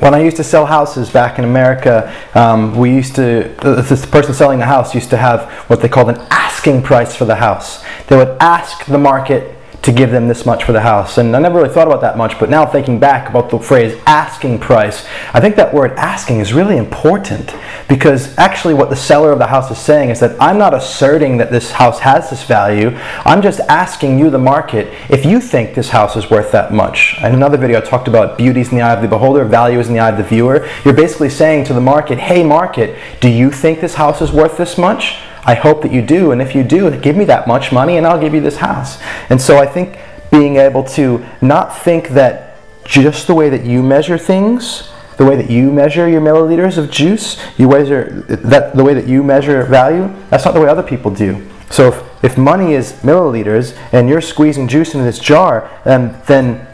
When I used to sell houses back in America, this person selling the house used to have what they called an asking price for the house. They would ask the market to give them this much for the house. And I never really thought about that much, but now thinking back about the phrase asking price, I think that word asking is really important, because actually what the seller of the house is saying is that I'm not asserting that this house has this value. I'm just asking you, the market, if you think this house is worth that much. In another video I talked about beauty's in the eye of the beholder, value is in the eye of the viewer. You're basically saying to the market, hey market, do you think this house is worth this much? I hope that you do, and if you do, give me that much money and I'll give you this house. And so I think being able to not think that just the way that you measure things, the way that you measure your milliliters of juice, the way that you measure value, that's not the way other people do. So if money is milliliters and you're squeezing juice into this jar, then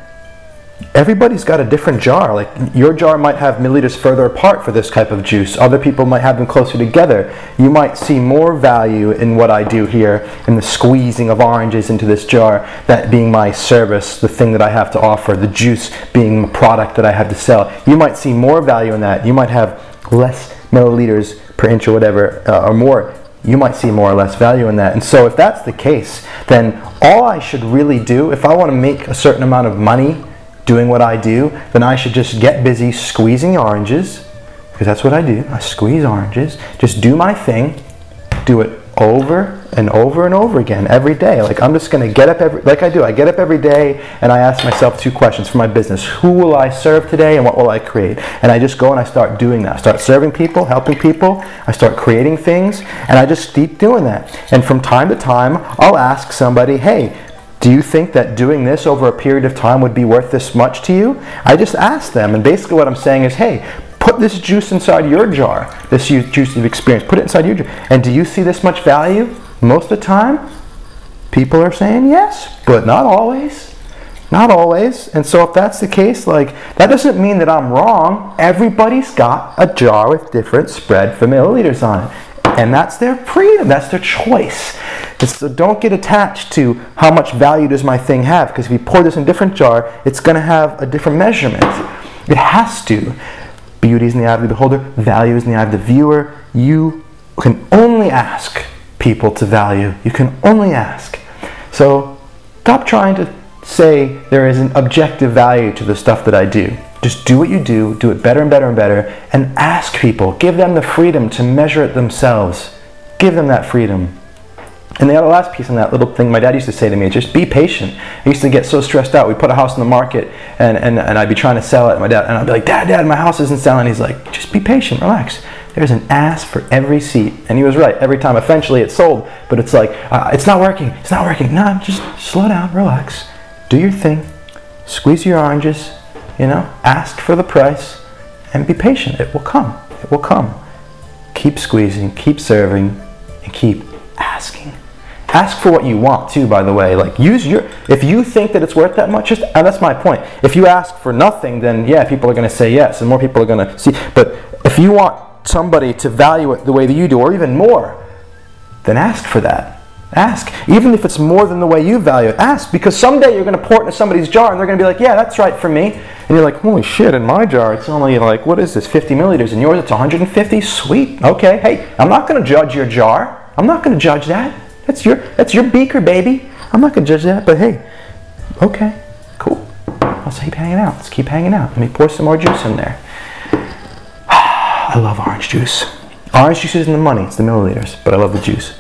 everybody's got a different jar. Like your jar might have milliliters further apart for this type of juice. Other people might have them closer together. You might see more value in what I do here, in the squeezing of oranges into this jar, that being my service, the thing that I have to offer, the juice being the product that I have to sell. You might see more value in that. You might have less milliliters per inch or whatever, or more. You might see more or less value in that. And so if that's the case, then all I should really do, if I want to make a certain amount of money doing what I do, then I should just get busy squeezing oranges, because that's what I do. I squeeze oranges, just do my thing, do it over and over and over again every day. Like I'm just going to get up I get up every day and I ask myself 2 questions for my business. Who will I serve today and what will I create? And I just go and I start doing that. I start serving people, helping people. I start creating things, and I just keep doing that. And from time to time, I'll ask somebody, hey, do you think that doing this over a period of time would be worth this much to you? I just ask them, and basically what I'm saying is, hey, put this juice inside your jar, this juice you've experienced, put it inside your jar, and do you see this much value? Most of the time, people are saying yes, but not always. Not always. And so if that's the case, like, that doesn't mean that I'm wrong. Everybody's got a jar with different spread for milliliters on it. And that's their freedom, that's their choice. So don't get attached to how much value does my thing have, because if you pour this in a different jar, it's going to have a different measurement. It has to. Beauty is in the eye of the beholder, value is in the eye of the viewer. You can only ask people to value. You can only ask. So stop trying to say there is an objective value to the stuff that I do. Just do what you do it better and better and better, and ask people. Give them the freedom to measure it themselves. Give them that freedom. And the other last piece on that little thing my dad used to say to me is just be patient. I used to get so stressed out. We'd put a house in the market and I'd be trying to sell it. And I'd be like, Dad, my house isn't selling. He's like, just be patient, relax. There's an ass for every seat. And he was right. Every time, eventually it sold. But it's like, it's not working. It's not working. No, just slow down, relax. Do your thing. Squeeze your oranges. Ask for the price and be patient. It will come. It will come. Keep squeezing, keep serving, and keep asking. Ask for what you want too, by the way. Like, if you think that it's worth that much, and that's my point. If you ask for nothing, then yeah, people are going to say yes, and more people are going to see. But if you want somebody to value it the way that you do, or even more, then ask for that. Ask. Even if it's more than the way you value it, ask, because someday you're going to pour it into somebody's jar and they're going to be like, yeah, that's right for me. And you're like, holy shit, in my jar it's only like, what is this, 50 milliliters, and yours it's 150? Sweet. Okay. Hey, I'm not going to judge your jar. I'm not going to judge that. That's your beaker, baby. I'm not going to judge that, but hey, okay, cool. Let's keep hanging out. Let's keep hanging out. Let me pour some more juice in there. I love orange juice. Orange juice isn't the money, it's the milliliters, but I love the juice.